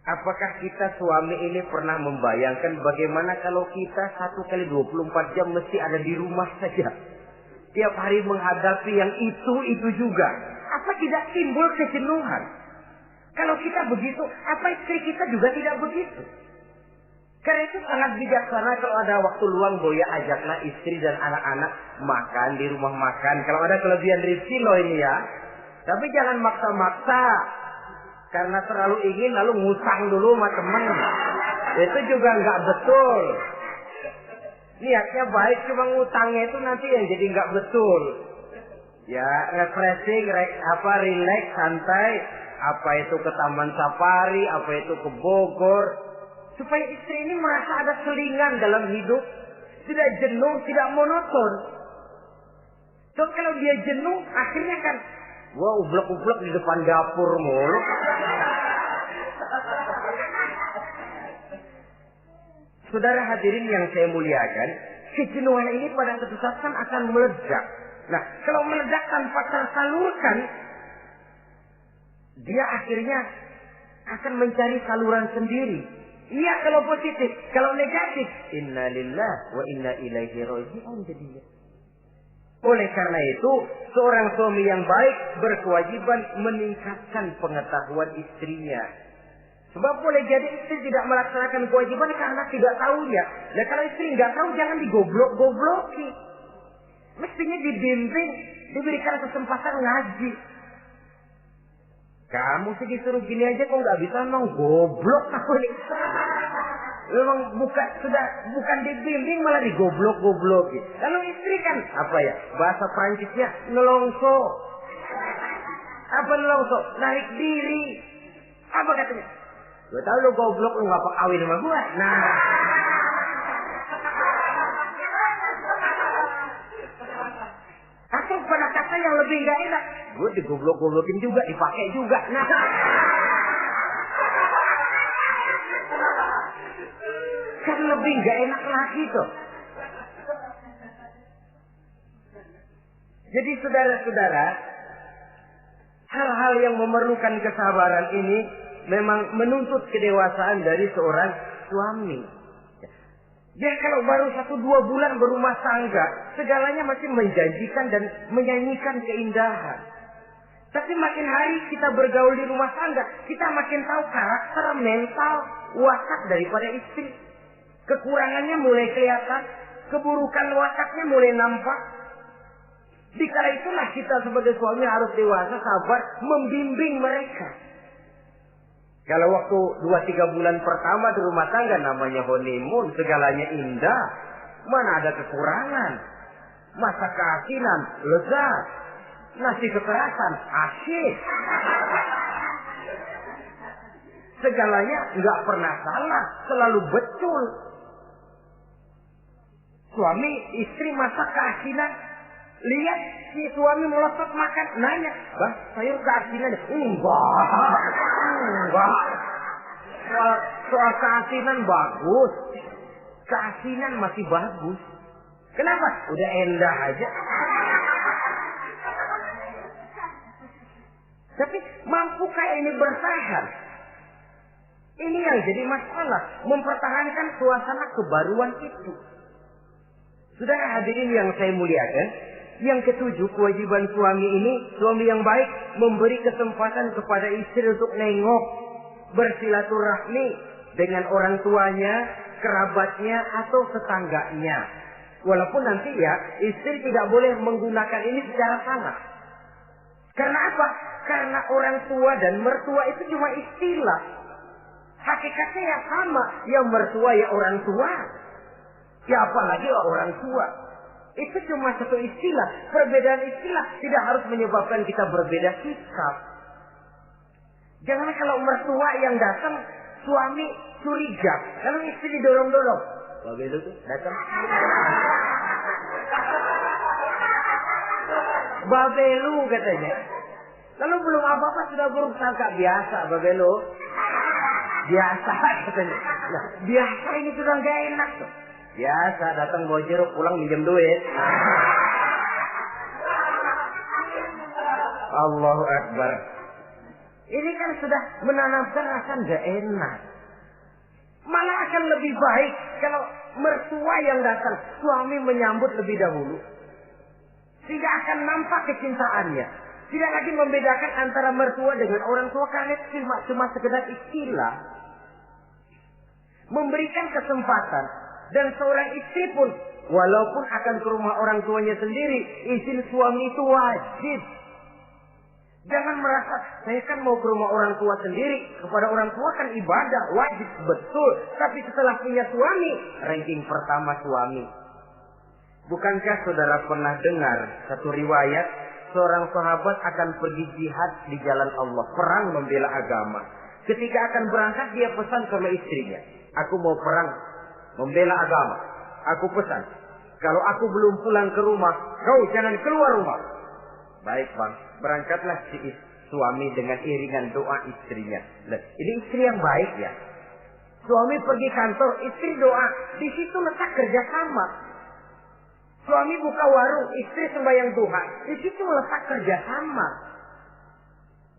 S1: Apakah kita suami ini pernah membayangkan bagaimana kalau kita 1 kali 24 jam mesti ada di rumah saja? Tiap hari menghadapi yang itu juga. Apa tidak timbul kejenuhan? Kalau kita begitu, apa istri kita juga tidak begitu? Karena itu sangat bijaksana kalau ada waktu luang, Boya ajaklah istri dan anak-anak makan di rumah makan. Kalau ada kelebihan rezeki loh ini ya. Tapi jangan maksa-maksa. Karena terlalu ingin lalu ngutang dulu sama temen. Itu juga nggak betul. Niatnya baik, cuma ngutangnya itu nanti yang jadi nggak betul. Ya, refreshing, relax, santai. Apa itu ke Taman Safari, apa itu ke Bogor. Supaya istri ini merasa ada selingan dalam hidup. Tidak jenuh, tidak monoton. So, kalau dia jenuh, akhirnya kan, wah ublek-ublek di depan dapur mulu. Saudara hadirin yang saya muliakan, kejenuhan ini pada suatu saat kan akan meledak. Nah, kalau meledak tanpa tersalurkan, dia akhirnya akan mencari saluran sendiri. Iya kalau positif, kalau negatif, inna lillahi wa inna ilaihi raji'un jadinya. Oleh karena itu, seorang suami yang baik berkewajiban meningkatkan pengetahuan istrinya. Sebab boleh jadi istri tidak melaksanakan kewajiban karena tidak tahunya. Dan kalau istri nggak tahu, jangan digoblok-gobloki. Mestinya dibimbing, diberikan kesempatan ngaji. Kamu sih disuruh gini aja kok nggak bisa, emang goblok aku ini. Memang bukan dibimbing malah digoblok-gobloki. Lalu istri kan apa ya? Bahasa Prancisnya nelongso. Apa nelongso? Narik diri. Apa katanya? Gue tahu lu goblok, lu nggak kawin sama gue. Nah. Atau pada kata yang lebih nggak enak, gue digoblok-goblokin juga, dipakai juga. Nah. Kan lebih nggak enak lagi tuh. Jadi saudara-saudara, hal-hal yang memerlukan kesabaran ini memang menuntut kedewasaan dari seorang suami. Dia kalau baru 1-2 bulan berumah tangga, segalanya masih menjanjikan dan menyanyikan keindahan. Tapi makin hari kita bergaul di rumah tangga, kita makin tahu karakter, mental, watak daripada istri. Kekurangannya mulai kelihatan, keburukan wataknya mulai nampak. Dikala itulah kita sebagai suami harus dewasa, sabar, membimbing mereka. Kalau waktu 2-3 bulan pertama di rumah tangga namanya honeymoon, segalanya indah. Mana ada kekurangan? Masa keasinan, lezat. Nasi kekerasan, asyik. Segalanya nggak pernah salah, selalu betul. Suami istri masak keasinan, lihat si suami melotot makan, nanya, "Bang, sayur keasinan?" Enggak. Soal keasinan bagus. Keasinan masih bagus. Kenapa? Udah endah aja. Tapi mampukah ini bertahan? Ini yang jadi masalah, mempertahankan suasana kebaruan itu. Saudara hadirin yang saya muliakan, yang ketujuh, kewajiban suami ini, suami yang baik memberi kesempatan kepada istri untuk nengok, bersilaturahmi dengan orang tuanya, kerabatnya atau tetangganya. Walaupun nanti ya, istri tidak boleh menggunakan ini secara salah. Karena apa? Karena orang tua dan mertua itu cuma istilah. Hakikatnya ya sama, yang mertua ya orang tua. Ya apalagi orang tua. Itu cuma satu istilah. Perbedaan istilah tidak harus menyebabkan kita berbeda sikap. Jangan kalau mertua yang datang, suami curiga. Kalau istri didorong-dorong. Begitu tuh, datang. Babelu katanya. Lalu belum apa-apa sudah bersangka biasa babelu. Biasa katanya. Nah, biasa ini sudah gak enak tuh. Biasa datang bawa jeruk, pulang minjem duit. Allahu Akbar. Ini kan sudah menanamkan rasa gak enak. Malah akan lebih baik kalau mertua yang datang, suami menyambut lebih dahulu. Sehingga akan nampak kecintaannya. Tidak lagi membedakan antara mertua dengan orang tua karena cuma sekedar istilah. Memberikan kesempatan. Dan seorang istri pun, walaupun akan ke rumah orang tuanya sendiri, izin suami itu wajib. Jangan merasa, saya kan mau ke rumah orang tua sendiri, kepada orang tua kan ibadah, wajib, betul. Tapi setelah punya suami, ranking pertama suami. Bukankah saudara pernah dengar satu riwayat, seorang sahabat akan pergi jihad di jalan Allah, perang membela agama. Ketika akan berangkat, dia pesan sama istrinya, aku mau perang membela agama. Aku pesan, kalau aku belum pulang ke rumah, kau jangan keluar rumah. Baik bang, berangkatlah si suami dengan iringan doa istrinya. Nah, ini istri yang baik ya. Suami pergi kantor, istri doa. Di situ letak kerjasama. Suami buka warung, istri sembahyang duha. Di situ letak kerjasama.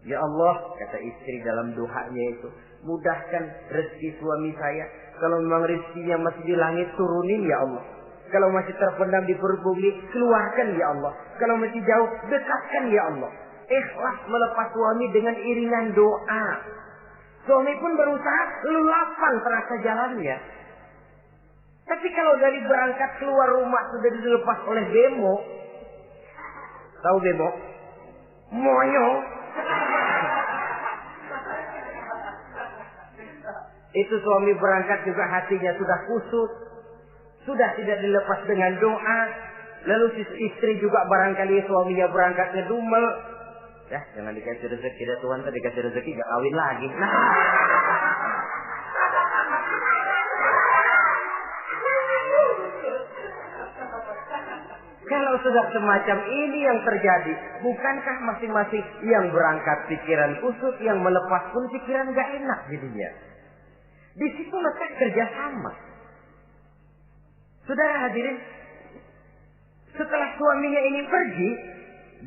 S1: Ya Allah, kata istri dalam doanya itu, mudahkan rezeki suami saya. Kalau memang rezekinya masih di langit, turunin ya Allah. Kalau masih terpendam di perut bumi, keluarkan ya Allah. Kalau masih jauh, dekatkan ya Allah. Ikhlas melepas suami dengan iringan doa. Suami pun berusaha, lalu lapang terasa jalannya. Tapi kalau dari berangkat keluar rumah sudah dilepas oleh bemo. Tahu bemo? Moyo. Itu suami berangkat juga hatinya sudah kusut. Sudah tidak dilepas dengan doa. Lalu istri juga barangkali suaminya berangkatnya dumel. Ya, jangan dikasih rezeki dah Tuhan, tadi dikasih rezeki gak kawin lagi. Nah. Kalau sudah semacam ini yang terjadi, bukankah masing-masing yang berangkat pikiran kusut, yang melepas pun pikiran gak enak jadinya. Di situ letak kerjasama. Saudara hadirin, setelah suaminya ini pergi,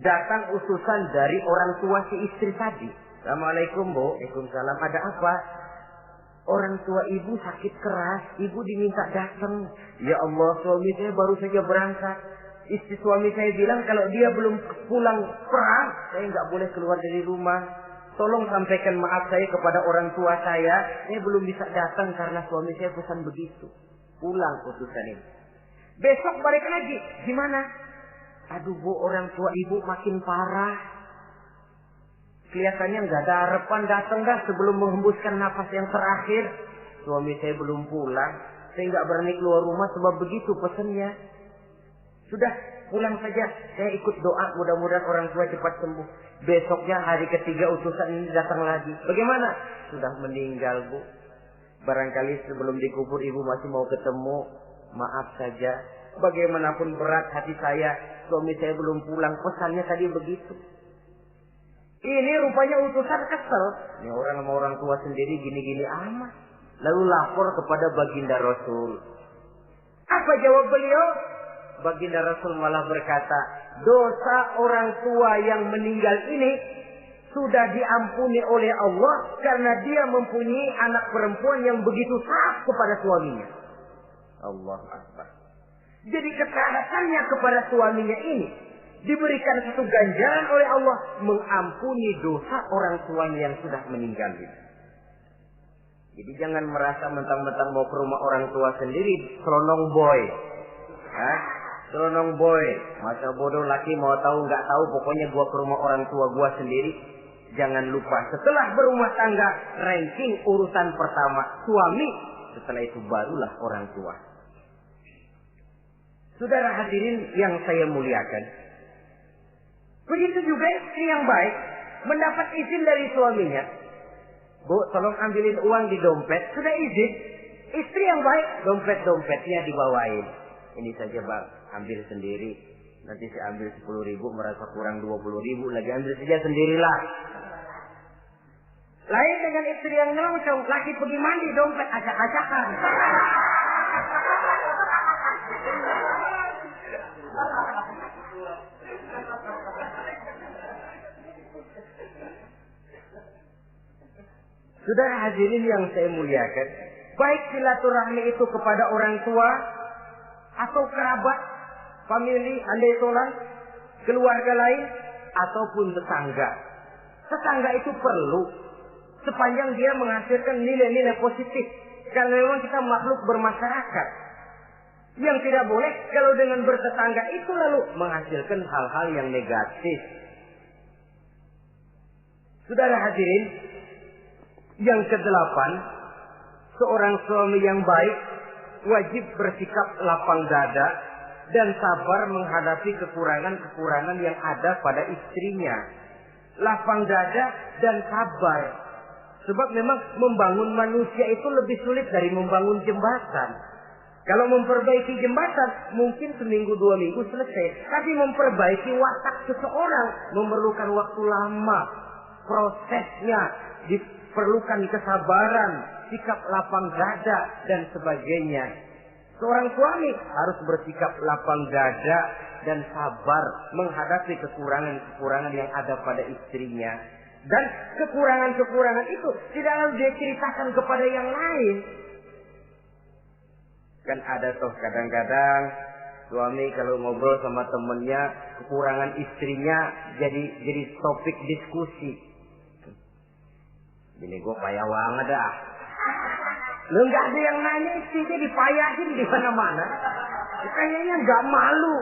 S1: datang utusan dari orang tua si istri tadi. Assalamualaikum Bu. Waalaikumsalam. Ada apa? Orang tua ibu sakit keras, ibu diminta datang. Ya Allah, suami saya baru saja berangkat. Istri suami saya bilang kalau dia belum pulang perang, saya nggak boleh keluar dari rumah. Tolong sampaikan maaf saya kepada orang tua saya belum bisa datang karena suami saya pesan begitu. Pulang utusan ini. Besok balik lagi. Gimana? Aduh Bu, orang tua ibu makin parah. Kelihatannya nggak ada harapan datang dah sebelum menghembuskan nafas yang terakhir. Suami saya belum pulang. Saya nggak berani keluar rumah sebab begitu pesannya. Sudah, pulang saja. Saya ikut doa mudah-mudahan orang tua cepat sembuh. Besoknya hari ketiga utusan ini datang lagi. Bagaimana? Sudah meninggal Bu. Barangkali sebelum dikubur ibu masih mau ketemu. Maaf saja. Bagaimanapun berat hati saya, suami saya belum pulang. Pesannya tadi begitu. Ini rupanya utusan kesel. Ini orang sama orang tua sendiri gini-gini amat. Lalu lapor kepada baginda Rasul. Apa jawab beliau? Baginda Rasul malah berkata, dosa orang tua yang meninggal ini sudah diampuni oleh Allah karena dia mempunyai anak perempuan yang begitu taat kepada suaminya. Allah Akbar. Jadi ketaatannya kepada suaminya ini diberikan satu ganjaran oleh Allah mengampuni dosa orang tuanya yang sudah meninggal ini. Jadi jangan merasa mentang-mentang mau ke rumah orang tua sendiri selonong boy. Selonong boy, masa bodoh laki mau tahu nggak tahu, pokoknya gua ke rumah orang tua gua sendiri. Jangan lupa setelah berumah tangga, ranking urutan pertama suami, setelah itu barulah orang tua. Saudara hadirin yang saya muliakan, begitu juga istri yang baik mendapat izin dari suaminya. Bu, tolong ambilin uang di dompet. Sudah izin. Istri yang baik, dompet-dompetnya dibawain. Ini saja Bang, ambil sendiri. Nanti saya ambil 10.000, merasa kurang 20.000, lagi ambil saja sendirilah. Lain dengan istri yang nyelongcong, lagi pergi mandi, dompet acak-acakan. Saudara hadirin yang saya muliakan, baik silaturahmi itu kepada orang tua atau kerabat, famili, andai tolan, keluarga lain, ataupun tetangga. Tetangga itu perlu sepanjang dia menghasilkan nilai-nilai positif. Karena memang kita makhluk bermasyarakat. Yang tidak boleh kalau dengan bertetangga itu lalu menghasilkan hal-hal yang negatif. Saudara hadirin, yang ke-8, seorang suami yang baik wajib bersikap lapang dada dan sabar menghadapi kekurangan-kekurangan yang ada pada istrinya. Lapang dada dan sabar. Sebab memang membangun manusia itu lebih sulit dari membangun jembatan. Kalau memperbaiki jembatan mungkin seminggu 2 minggu selesai. Tapi memperbaiki watak seseorang memerlukan waktu lama. Prosesnya diperlukan kesabaran, sikap lapang dada dan sebagainya. Seorang suami harus bersikap lapang dada dan sabar menghadapi kekurangan-kekurangan yang ada pada istrinya. Dan kekurangan-kekurangan itu tidak harus dia ceritakan kepada yang lain. Kan ada toh kadang-kadang Suami kalau ngobrol sama temennya, kekurangan istrinya jadi topik diskusi. Ini gue payah banget dah. Lu nggak ada yang nanya, istrinya dipayahin di mana-mana. Kayaknya nggak malu.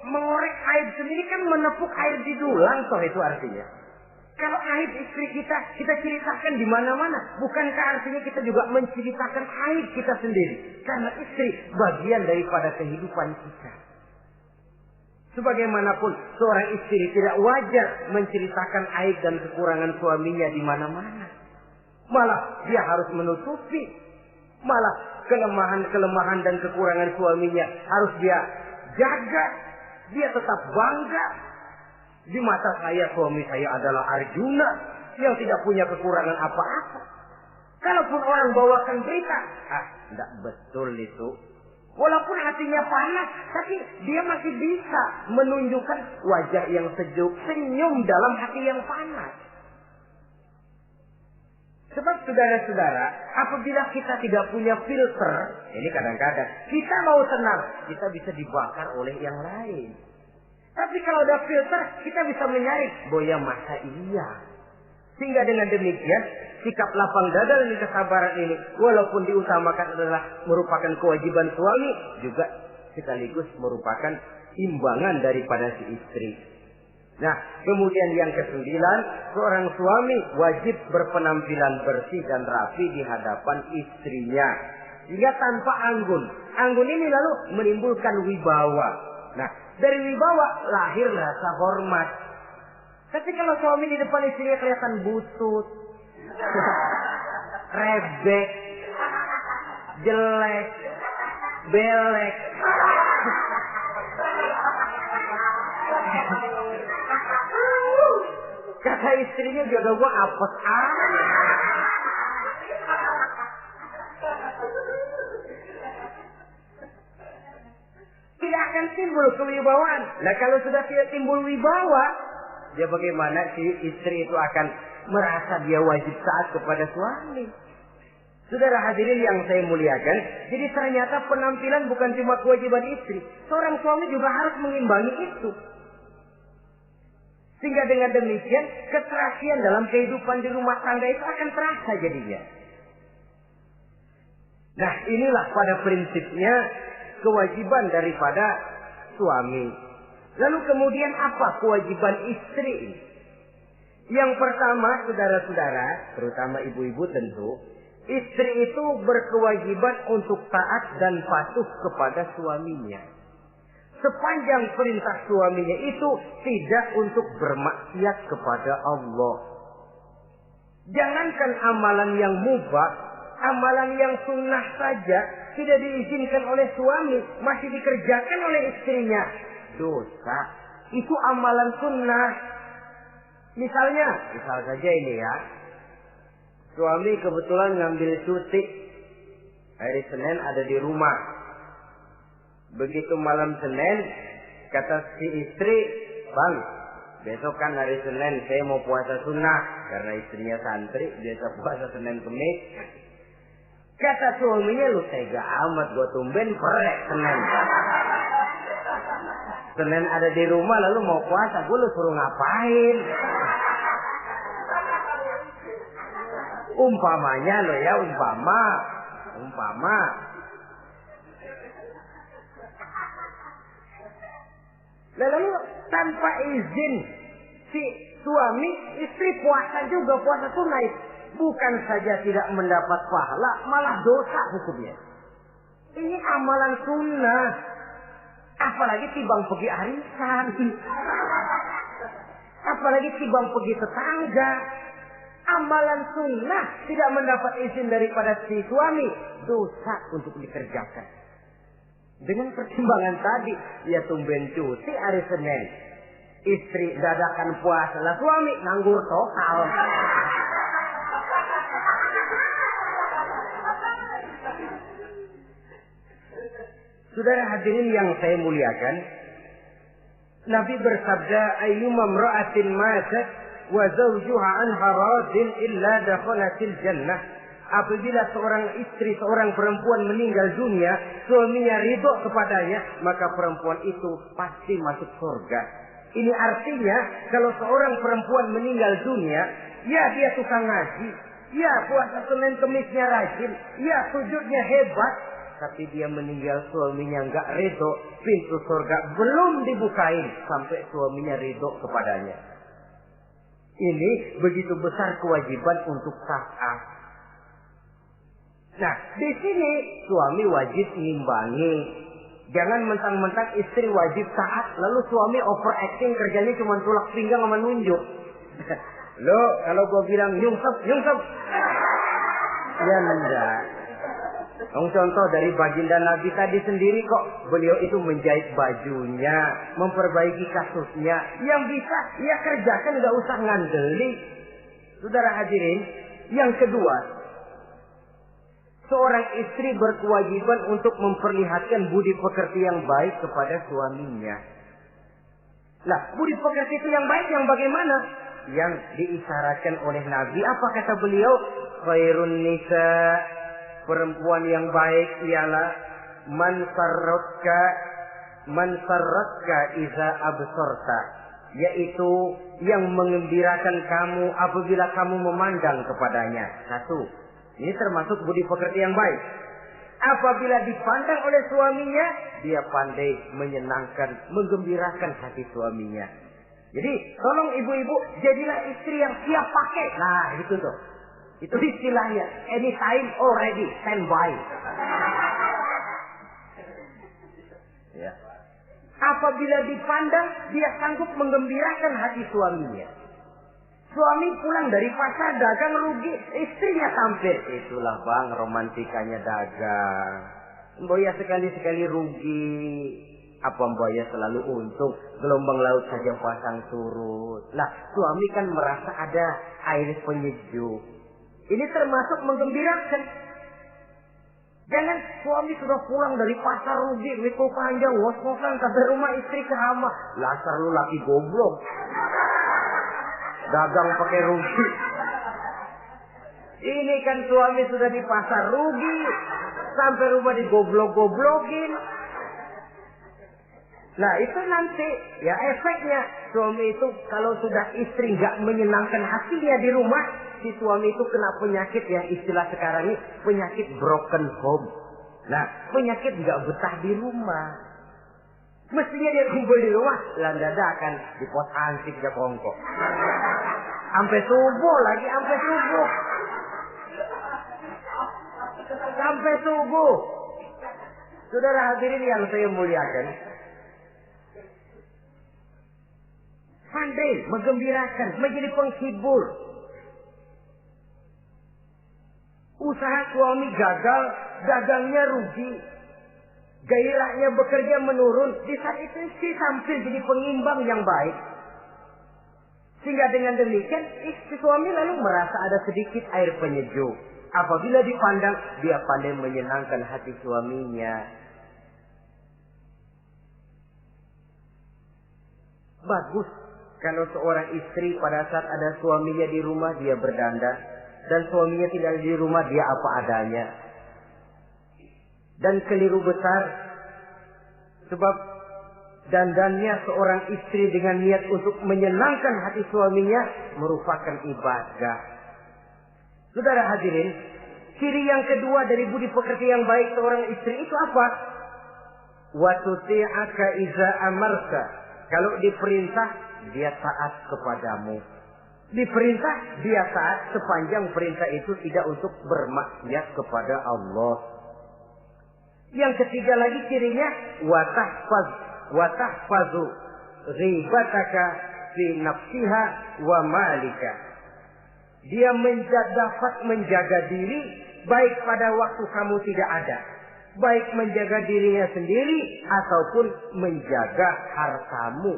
S1: Mengorek aib sendiri kan menepuk air di dulang, toh itu artinya. Kalau aib istri kita ceritakan di mana-mana, bukankah artinya kita juga menceritakan aib kita sendiri? Karena istri bagian daripada kehidupan kita. Sebagaimanapun seorang istri tidak wajar menceritakan aib dan kekurangan suaminya di mana-mana. Malah dia harus menutupi. Malah kelemahan-kelemahan dan kekurangan suaminya harus dia jaga. Dia tetap bangga. Di mata saya, suami saya adalah Arjuna yang tidak punya kekurangan apa-apa. Kalaupun orang bawakan berita, tidak betul itu. Walaupun hatinya panas, tapi dia masih bisa menunjukkan wajah yang sejuk, senyum dalam hati yang panas. Sebab saudara-saudara, apabila kita tidak punya filter, ini kadang-kadang kita mau tenang, kita bisa dibakar oleh yang lain. Tapi kalau ada filter, kita bisa menyaring, boya masa iya. Sehingga dengan demikian, sikap lapang dada dan kesabaran ini, walaupun diutamakan adalah merupakan kewajiban suami, juga sekaligus merupakan imbangan daripada si istri. Nah, kemudian yang ke-9, seorang suami wajib berpenampilan bersih dan rapi di hadapan istrinya. Hingga tanpa anggun. Anggun ini lalu menimbulkan wibawa. Nah, dari wibawa lahir rasa hormat. Tapi kalau suami di depan istrinya kelihatan butut, rebek, jelek, belek, kata istrinya jodoh gua apes tidak akan timbul kewibawaan. Nah, kalau sudah tidak timbul wibawa, dia bagaimana si istri itu akan merasa dia wajib taat kepada suami. Saudara hadirin yang saya muliakan, jadi ternyata penampilan bukan cuma kewajiban istri, seorang suami juga harus mengimbangi itu. Sehingga dengan demikian keterasian dalam kehidupan di rumah tangga itu akan terasa jadinya. Nah, inilah pada prinsipnya kewajiban daripada suami. Lalu kemudian apa kewajiban istri? Yang pertama, saudara-saudara, terutama ibu-ibu tentu, istri itu berkewajiban untuk taat dan patuh kepada suaminya. Sepanjang perintah suaminya itu tidak untuk bermaksiat kepada Allah. Jangankan amalan yang mubah, amalan yang sunnah saja tidak diizinkan oleh suami, masih dikerjakan oleh istrinya. Dosa. Itu amalan sunnah. Misal saja ini ya. Suami kebetulan ngambil cuti. Hari Senin ada di rumah. Begitu malam Senin, kata si istri, "Bang, besok kan hari Senin, saya mau puasa sunnah." Karena istrinya santri, biasa puasa Senin Kemis. Kata suaminya, "Lu tega amat, gua tumben perek Senin. Senin ada di rumah lalu mau puasa, gua lu suruh ngapain?" Umpamanya lo ya, umpama. Lalu tanpa izin si suami, istri puasa juga, puasa sunnah. Bukan saja tidak mendapat pahala, malah dosa hukumnya. Ini amalan sunnah. Apalagi tibang pergi arisan. Apalagi tibang pergi tetangga. Amalan sunnah tidak mendapat izin daripada si suami, dosa untuk dikerjakan. Dengan pertimbangan tadi, dia tumben cuti hari Senin. Istri dadakan puasa, lah suami nganggur total. Saudara hadirin yang saya muliakan, Nabi bersabda, "Ayyuma imra'atin matat wa zawjuha anha radin illa dakhalatil jannah." Apabila seorang istri, seorang perempuan meninggal dunia, suaminya ridho kepadanya, maka perempuan itu pasti masuk surga. Ini artinya kalau seorang perempuan meninggal dunia, ya dia tukang ngaji, ya puasa Senin Kemisnya rajin, ya sujudnya hebat, tapi dia meninggal suaminya enggak ridho, pintu surga belum dibukain sampai suaminya ridho kepadanya. Ini begitu besar kewajiban untuk taat. Nah, di sini suami wajib ngimbangi. Jangan mentang-mentang istri wajib taat, lalu suami overacting, kerjanya cuma tulak pinggang sama nunjuk. Loh, kalau gue bilang nyungsep. Ya enggak. Contoh dari baginda Nabi tadi sendiri kok, beliau itu menjahit bajunya, memperbaiki kasusnya. Yang bisa, ya kerjakan, nggak usah ngandeli. Saudara hadirin, yang kedua, seorang istri berkewajiban untuk memperlihatkan budi pekerti yang baik kepada suaminya. Nah, budi pekerti itu yang baik yang bagaimana? Yang diisyaratkan oleh Nabi. Apa kata beliau? Khairun nisa, perempuan yang baik ialah man sarratka iza absorta, yaitu yang mengembirakan kamu apabila kamu memandang kepadanya. Satu, ini termasuk budi pekerti yang baik. Apabila dipandang oleh suaminya, dia pandai menyenangkan, menggembirakan hati suaminya. Jadi, tolong ibu-ibu, jadilah istri yang siap pakai. Nah, itu tuh. Itu istilahnya. Anytime already, standby. Ya. Apabila dipandang, dia sanggup menggembirakan hati suaminya. Suami pulang dari pasar dagang rugi, istrinya tampil. Itulah bang, romantikanya dagang. Mboya sekali-sekali rugi. Apa mboya selalu untung? Gelombang laut saja pasang surut. Lah, suami kan merasa ada air penyejuk. Ini termasuk menggembirakan. Jangan suami sudah pulang dari pasar rugi, mikul panjang, ngos-ngosan sampai rumah istri keramah. Lasar lu laki goblok. Dagang pakai rugi. Ini kan suami sudah di pasar rugi, sampai rumah digoblok-goblokin. Nah itu nanti ya efeknya, suami itu kalau sudah istri nggak menyenangkan hatinya di rumah, si suami itu kena penyakit yang istilah sekarang ini penyakit broken home. Nah penyakit nggak betah di rumah. Mestinya dia kumpul di rumah, dadakan di pos ansik ya kongkok. Sampai subuh lagi, sampai subuh. Sampai subuh. Saudara hadirin yang saya muliakan. Pandai menggembirakan, menjadi penghibur. Usaha suami gagal, dagangnya rugi. Gairahnya bekerja menurun. Di saat itu istri tampil jadi pengimbang yang baik. Sehingga dengan demikian istri suami lalu merasa ada sedikit air penyejuk. Apabila dipandang, dia pandai menyenangkan hati suaminya. Bagus kalau seorang istri pada saat ada suaminya di rumah dia berdandan. Dan suaminya tidak di rumah dia apa adanya. Dan keliru besar. Sebab dandannya seorang istri dengan niat untuk menyenangkan hati suaminya merupakan ibadah. Saudara hadirin, ciri yang kedua dari budi pekerti yang baik seorang istri itu apa? Wa tuti'aka iza amarta. Kalau diperintah, dia taat kepadamu. Diperintah, dia taat sepanjang perintah itu tidak untuk bermaksiat kepada Allah. Yang ketiga lagi cirinya watahfazu ghibataka fi nafsiha wa malika. Dia dapat menjaga diri baik pada waktu kamu tidak ada, baik menjaga dirinya sendiri ataupun menjaga hartamu.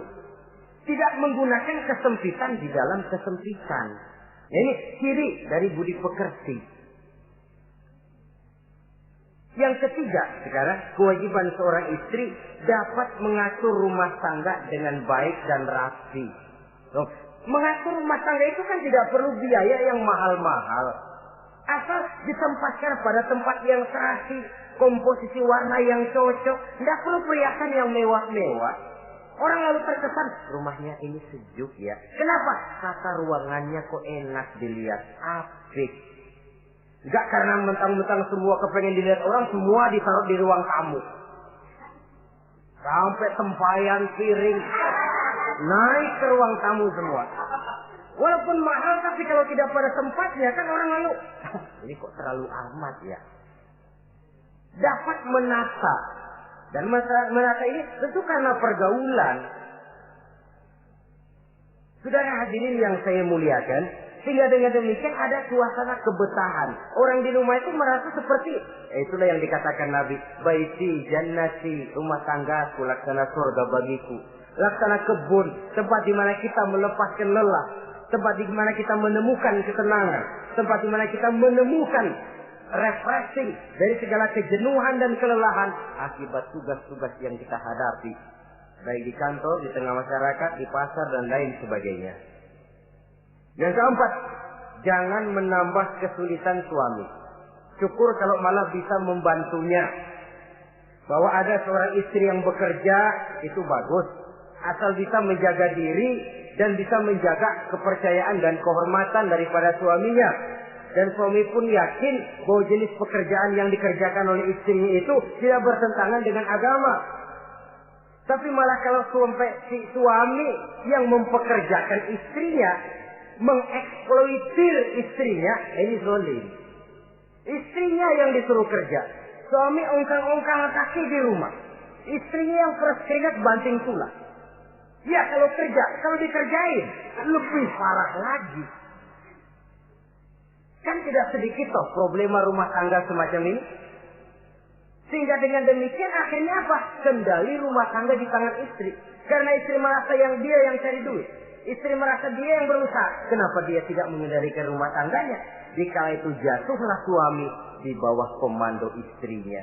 S1: Tidak menggunakan kesempitan di dalam kesempitan. Ini ciri dari budi pekerti. Yang ketiga, sekarang kewajiban seorang istri dapat mengatur rumah tangga dengan baik dan rapi. Mengatur rumah tangga itu kan tidak perlu biaya yang mahal-mahal. Asal ditempatkan pada tempat yang serasi, komposisi warna yang cocok, tidak perlu perhiasan yang mewah-mewah. Orang lalu terkesan, rumahnya ini sejuk ya. Kenapa? Tata ruangannya kok enak dilihat, apik. Enggak karena mentang-mentang semua kepengen dilihat orang, semua ditaruh di ruang tamu. Sampai tempayan piring naik ke ruang tamu semua. Walaupun mahal, tapi kalau tidak pada tempatnya kan orang lalu, ini kok terlalu amat ya. Dapat menata. Dan menata ini tentu karena pergaulan. Saudara hadirin yang saya muliakan, sehingga dengan demikian ada suasana kebetahan. Orang di rumah itu merasa seperti, itulah yang dikatakan Nabi, baiti jannati, rumah tanggaku laksana surga bagiku. Laksana kebun, tempat di mana kita melepaskan lelah, tempat di mana kita menemukan ketenangan, tempat di mana kita menemukan refreshing dari segala kejenuhan dan kelelahan akibat tugas-tugas yang kita hadapi, baik di kantor, di tengah masyarakat, di pasar dan lain sebagainya. Yang keempat, jangan menambah kesulitan suami. Syukur kalau malah bisa membantunya. Bahwa ada seorang istri yang bekerja itu bagus, asal bisa menjaga diri dan bisa menjaga kepercayaan dan kehormatan daripada suaminya. Dan suami pun yakin bahwa jenis pekerjaan yang dikerjakan oleh istrinya itu tidak bertentangan dengan agama. Tapi malah kalau si suami yang mempekerjakan istrinya, mengeksploitir istrinya, ini zalim. Istrinya yang disuruh kerja, suami ongkang-ongkang kaki di rumah, istrinya yang peras keringat banting tulang. Ya kalau kerja, kalau dikerjain lebih parah lagi. Kan tidak sedikit toh problema rumah tangga semacam ini. Sehingga dengan demikian akhirnya apa? Kendali rumah tangga di tangan istri. Karena istri merasa dia yang cari duit. Istri merasa dia yang berusaha. Kenapa dia tidak mengendalikan rumah tangganya? Dikala itu jatuhlah suami di bawah komando istrinya.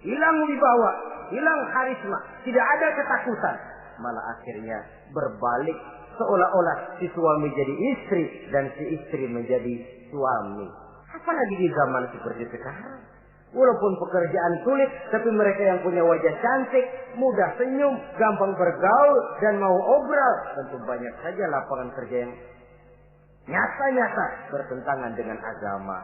S1: Hilang wibawa, hilang karisma, tidak ada ketakutan. Malah akhirnya berbalik seolah-olah si suami jadi istri dan si istri menjadi suami. Apalagi di zaman seperti sekarang. Walaupun pekerjaan sulit, tapi mereka yang punya wajah cantik, mudah senyum, gampang bergaul, dan mau obral. Tentu banyak saja lapangan kerja yang nyata-nyata bertentangan dengan agama.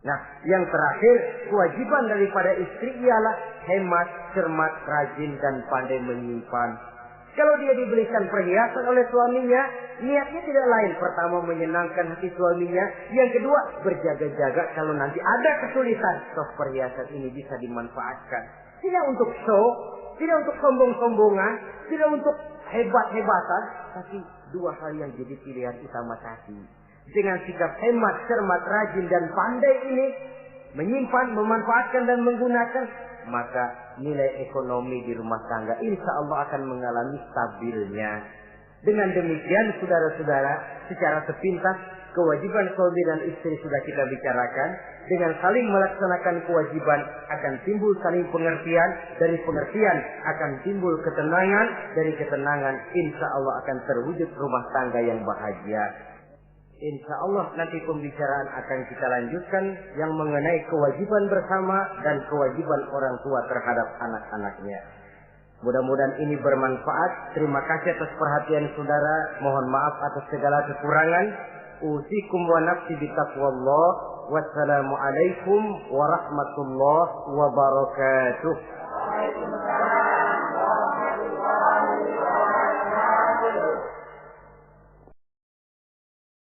S1: Nah, yang terakhir, kewajiban daripada istri ialah hemat, cermat, rajin, dan pandai menyimpan. Kalau dia dibelikan perhiasan oleh suaminya, niatnya tidak lain. Pertama, menyenangkan hati suaminya. Yang kedua, berjaga-jaga kalau nanti ada kesulitan, toh perhiasan ini bisa dimanfaatkan. Tidak untuk show, tidak untuk sombong-sombongan, tidak untuk hebat-hebatan, tapi dua hal yang jadi pilihan utama tadi. Dengan sikap hemat, cermat, rajin, dan pandai ini, menyimpan, memanfaatkan, dan menggunakan, maka nilai ekonomi di rumah tangga insya Allah akan mengalami stabilnya. Dengan demikian saudara-saudara, secara sepintas kewajiban suami dan istri sudah kita bicarakan. Dengan saling melaksanakan kewajiban akan timbul saling pengertian. Dari pengertian akan timbul ketenangan. Dari ketenangan insya Allah akan terwujud rumah tangga yang bahagia. Insya Allah nanti pembicaraan akan kita lanjutkan yang mengenai kewajiban bersama dan kewajiban orang tua terhadap anak-anaknya. Mudah-mudahan ini bermanfaat. Terima kasih atas perhatian saudara. Mohon maaf atas segala kekurangan. Usikum wa nafsi bitaqwallah. Wassalamualaikum warahmatullahi wabarakatuh.